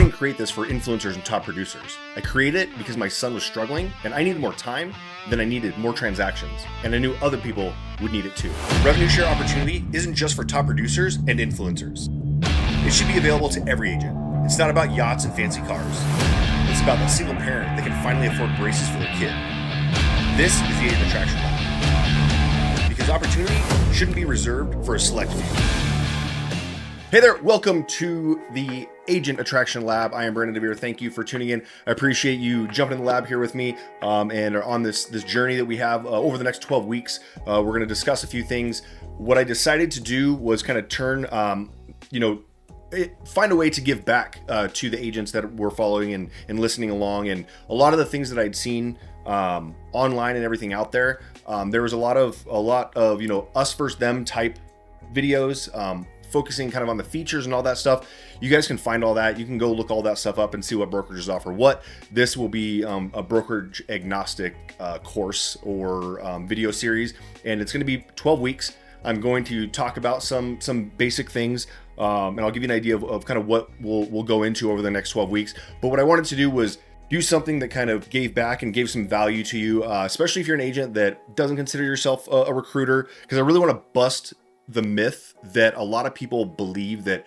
didn't create this for influencers and top producers. I created it because my son was struggling and I needed more time, then I needed more transactions, and I knew other people would need it too. Revenue share opportunity isn't just for top producers and influencers. It should be available to every agent. It's not about yachts and fancy cars. It's about that single parent that can finally afford braces for their kid. This is the Agent Attraction Lab. Because opportunity shouldn't be reserved for a select few. Hey there, welcome to the Agent Attraction Lab. I am Brandon DeVere. Thank you for tuning in. I appreciate you jumping in the lab here with me and on this journey that we have over the next 12 weeks. We're going to discuss a few things. What I decided to do was kind of turn, find a way to give back to the agents that we're following and listening along. And a lot of the things that I'd seen online and everything out there, there was a lot of us versus them type videos, focusing kind of on the features and all that stuff. You guys can find all that. You can go look all that stuff up and see what brokerages offer what. This will be a brokerage agnostic course or video series, and it's going to be 12 weeks. I'm going to talk about some basic things, and I'll give you an idea of kind of what we'll go into over the next 12 weeks. But what I wanted to do was do something that kind of gave back and gave some value to you, especially if you're an agent that doesn't consider yourself a recruiter, because I really want to bust the myth that a lot of people believe that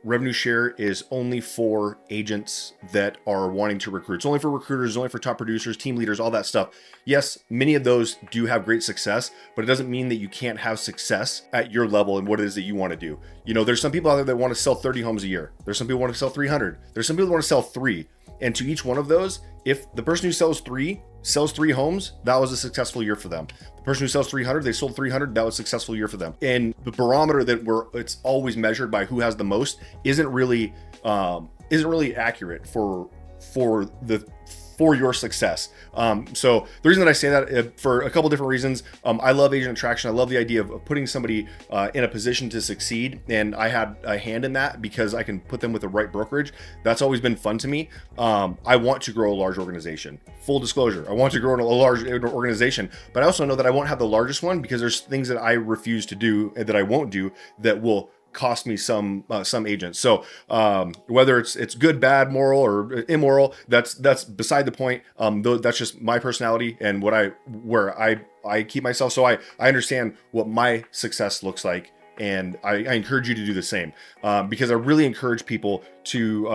revenue share is only for agents that are wanting to recruit. It's only for recruiters, it's only for top producers, team leaders, all that stuff. Yes, many of those do have great success, but it doesn't mean that you can't have success at your level and what it is that you want to do. You know, there's some people out there that want to sell 30 homes a year. There's some people who want to sell 300. There's some people who want to sell 3. And to each one of those, if the person who sells three homes, that was a successful year for them. The person who sells 300, they sold 300, that was a successful year for them. And the barometer that it's always measured by who has the most isn't really accurate for your success. So the reason that I say that for a couple different reasons, I love agent attraction. I love the idea of putting somebody in a position to succeed. And I had a hand in that because I can put them with the right brokerage. That's always been fun to me. I want to grow a large organization. Full disclosure, I want to grow a large organization, but I also know that I won't have the largest one because there's things that I refuse to do and that I won't do that will cost me some agents. So whether it's good, bad, moral, or immoral, that's beside the point. That's just my personality and where I keep myself. So I understand what my success looks like, and I encourage you to do the same because I really encourage people to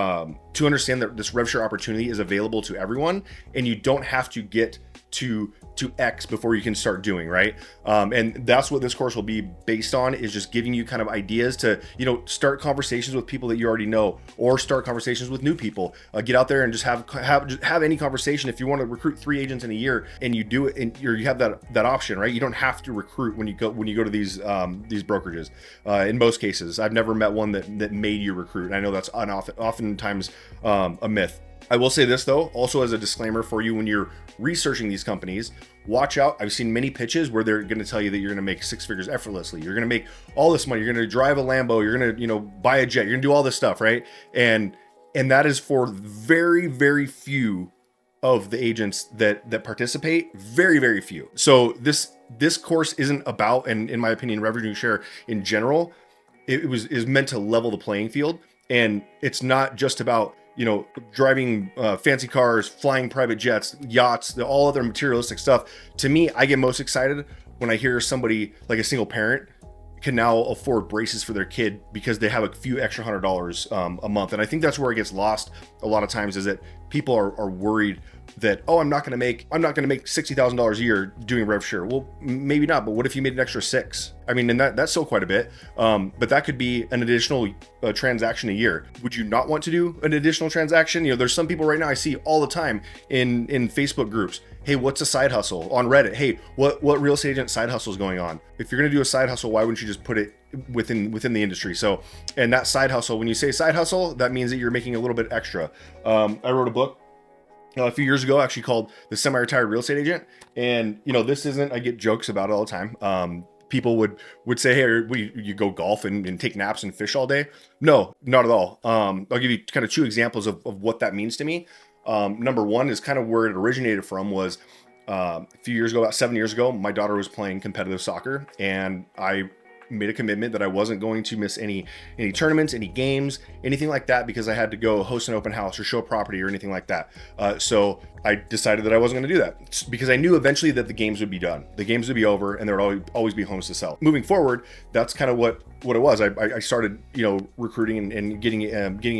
understand that this rev share opportunity is available to everyone, and you don't have to get to X before you can start doing, right? And that's what this course will be based on, is just giving you kind of ideas to, start conversations with people that you already know, or start conversations with new people. Get out there and just have any conversation. If you want to recruit 3 agents in a year and you do it, and you have that option, right? You don't have to recruit when you go to these brokerages. In most cases, I've never met one that made you recruit. And I know that's oftentimes a myth. I will say this though, also as a disclaimer for you, when you're researching these companies, watch out. I've seen many pitches where they're going to tell you that you're going to make 6 figures effortlessly. You're going to make all this money. You're going to drive a Lambo. You're going to, buy a jet. You're going to do all this stuff, right? And that is for very, very few of the agents that participate. Very, very few. So this course isn't about, and in my opinion, revenue share in general, is meant to level the playing field. And it's not just about driving fancy cars, flying private jets, yachts, all other materialistic stuff. To me, I get most excited when I hear somebody like a single parent can now afford braces for their kid because they have a few extra $100 a month. And I think that's where it gets lost a lot of times, is that people are worried that, I'm not going to make $60,000 a year doing rev share. Well, maybe not, but what if you made an extra 6? I mean, and that's still quite a bit. But that could be an additional transaction a year. Would you not want to do an additional transaction? There's some people right now I see all the time in Facebook groups. Hey, what's a side hustle? On Reddit, hey, what real estate agent side hustle is going on? If you're going to do a side hustle, why wouldn't you just put it within the industry? So, and that side hustle, when you say side hustle, that means that you're making a little bit extra. I wrote a book a few years ago, actually, called The Semi-Retired Real Estate Agent. And, this isn't, I get jokes about it all the time. People would say, hey, you go golf and take naps and fish all day? No, not at all. I'll give you kind of 2 examples of what that means to me. Number one is kind of where it originated from was a few years ago, about 7 years ago, my daughter was playing competitive soccer, and I made a commitment that I wasn't going to miss any tournaments, any games, anything like that, because I had to go host an open house or show a property or anything like that. So I decided that I wasn't going to do that, because I knew eventually that the games would be done, the games would be over, and there would always be homes to sell. Moving forward, that's kind of what it was. I started, recruiting and getting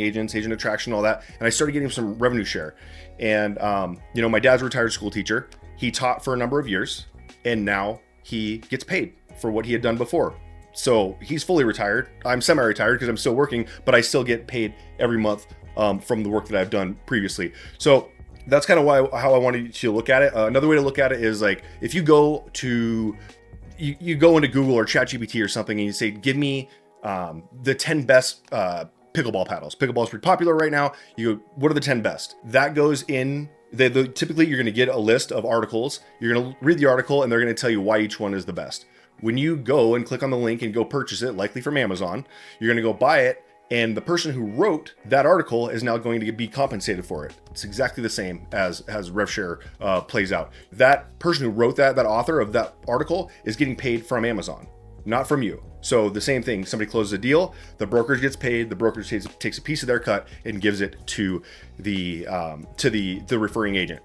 agents, agent attraction, all that, and I started getting some revenue share. And my dad's a retired school teacher. He taught for a number of years, and now he gets paid for what he had done before. So he's fully retired. I'm semi-retired because I'm still working, but I still get paid every month from the work that I've done previously. So that's kind of how I wanted you to look at it. Another way to look at it is like, if you go to you go into Google or ChatGPT or something and you say, give me the 10 best pickleball paddles. Pickleball is pretty popular right now. You go, what are the 10 best? That goes in. Typically, you're going to get a list of articles. You're going to read the article, and they're going to tell you why each one is the best. When you go and click on the link and go purchase it, likely from Amazon, you're going to go buy it, and the person who wrote that article is now going to be compensated for it. It's exactly the same as RevShare plays out. That person who wrote that author of that article is getting paid from Amazon, not from you. So the same thing, somebody closes a deal, the brokerage gets paid, the brokerage takes a piece of their cut and gives it to the referring agent.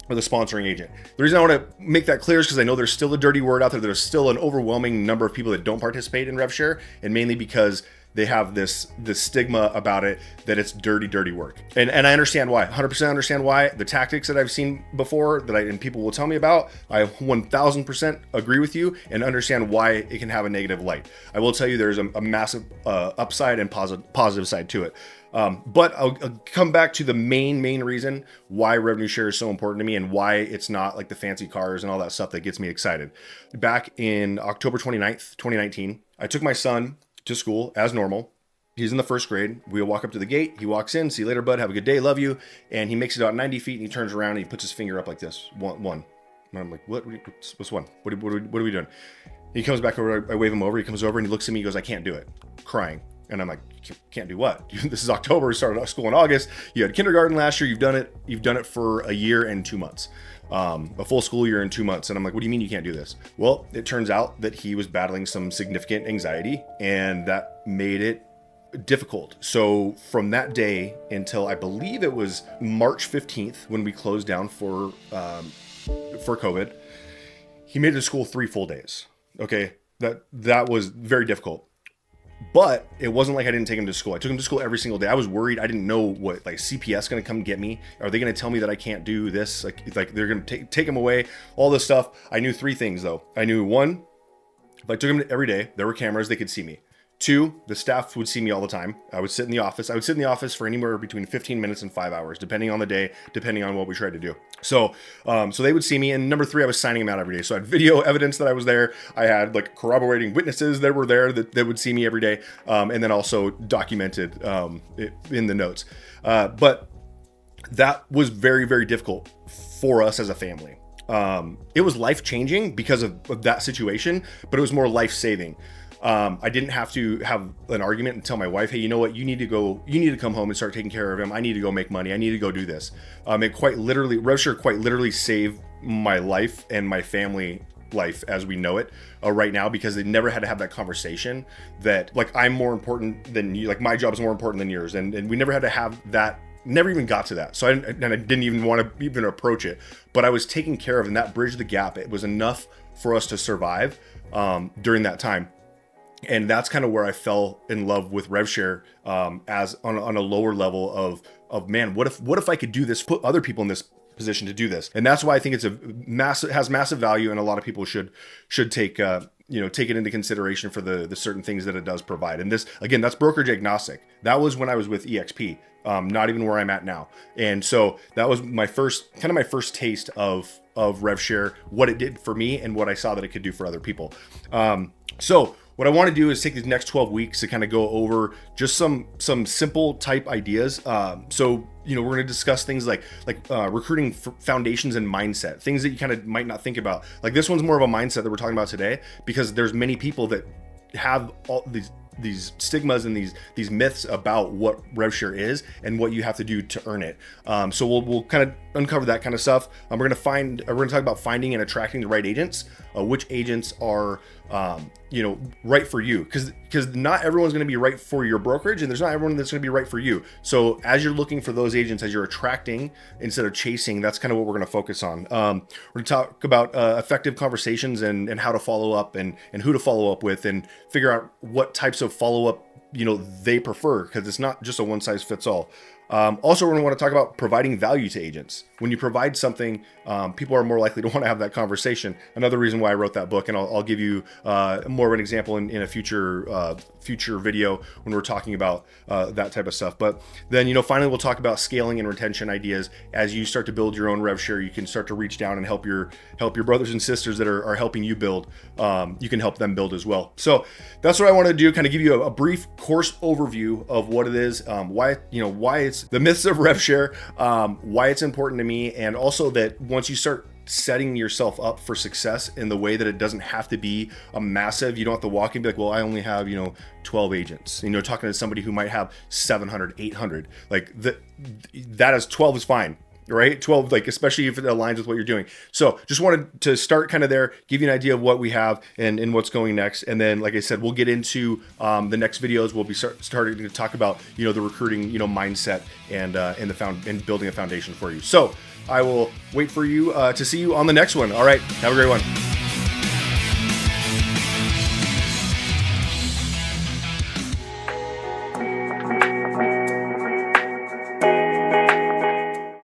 Or the sponsoring agent. The reason I want to make that clear is because I know there's still a dirty word out there. There's still an overwhelming number of people that don't participate in RevShare, and mainly because they have this stigma about it that it's dirty work. And I understand why. 100% understand why. The tactics that I've seen before and people will tell me about, I 1000% agree with you and understand why it can have a negative light. I will tell you there's a massive upside and positive side to it. But I'll come back to the main reason why revenue share is so important to me and why it's not like the fancy cars and all that stuff that gets me excited. Back in October 29th, 2019, I took my son to school as normal. He's in the first grade. We walk up to the gate. He walks in. See you later, bud. Have a good day. Love you. And he makes it out 90 feet and he turns around and he puts his finger up like this. One. And I'm like, what's one? What are we doing? He comes back over. I wave him over. He comes over and he looks at me. He goes, I can't do it. Crying. And I'm like, can't do what? This is October. We started school in August. You had kindergarten last year. You've done it for a year and 2 months, a full school year and 2 months. And I'm like, what do you mean you can't do this? Well, it turns out that he was battling some significant anxiety, and that made it difficult. So from that day until I believe it was March 15th when we closed down for COVID, he made it to school 3 full days. Okay, that was very difficult. But it wasn't like I didn't take him to school. I took him to school every single day. I was worried. I didn't know what, like, CPS going to come get me. Are they going to tell me that I can't do this? Like they're going to take him away, all this stuff. I knew 3 things though. I knew 1, if I took him every day, there were cameras, they could see me. 2, the staff would see me all the time. I would sit in the office. I would sit in the office for anywhere between 15 minutes and 5 hours, depending on the day, depending on what we tried to do. So they would see me. And number 3, I was signing them out every day. So I had video evidence that I was there. I had like corroborating witnesses that were there that would see me every day. And then also documented in the notes. But that was very, very difficult for us as a family. It was life-changing because of that situation, but it was more life-saving. I didn't have to have an argument and tell my wife, hey, you know what? You need to come home and start taking care of him. I need to go make money. I need to go do this. RevShare quite literally saved my life and my family life as we know it right now, because they never had to have that conversation that like I'm more important than you, like my job is more important than yours. And we never had to have that. Never even got to that. So I didn't even want to even approach it, but I was taken care of, and that bridged the gap. It was enough for us to survive during that time. And that's kind of where I fell in love with RevShare as on a lower level of man, what if I could do this, put other people in this position to do this? And that's why I think it's has massive value, and a lot of people should take take it into consideration for the certain things that it does provide. And this, again, that's brokerage agnostic. That was when I was with EXP, not even where I'm at now. And so that was my first taste of RevShare, what it did for me and what I saw that it could do for other people. So what I want to do is take these next 12 weeks to kind of go over just some simple type ideas. So we're going to discuss things like recruiting foundations and mindset, things that you kind of might not think about. Like this one's more of a mindset that we're talking about today, because there's many people that have all these stigmas and these myths about what RevShare is and what you have to do to earn it. So we'll kind of uncover that kind of stuff. We're going to talk about finding and attracting the right agents. which agents are right for you, because not everyone's going to be right for your brokerage, and there's not everyone that's going to be right for you. So as you're looking for those agents, as you're attracting instead of chasing, that's kind of what we're going to focus on. We're going to talk about effective conversations and how to follow up and who to follow up with, and figure out what types of follow up they prefer, because it's not just a one size fits all. Also, we're going to want to talk about providing value to agents. When you provide something, people are more likely to want to have that conversation. Another reason why I wrote that book, and I'll give you more of an example in a future video when we're talking about that type of stuff. But then, finally, we'll talk about scaling and retention ideas. As you start to build your own rev share, you can start to reach down and help your brothers and sisters that are helping you build. You can help them build as well. So that's what I want to do, kind of give you a brief course overview of what it is, why it's the myths of rev share, why it's important to me, and also that once you start setting yourself up for success in the way that it doesn't have to be a massive, you don't have to walk in and be like, well, I only have 12 agents, talking to somebody who might have 700, 800, like that is 12 is fine, right? 12, like, especially if it aligns with what you're doing. So just wanted to start kind of there, give you an idea of what we have and what's going next. And then, like I said, we'll get into the next videos. We'll be starting to talk about, the recruiting, mindset and building a foundation for you. So I will wait for you to see you on the next one. All right. Have a great one.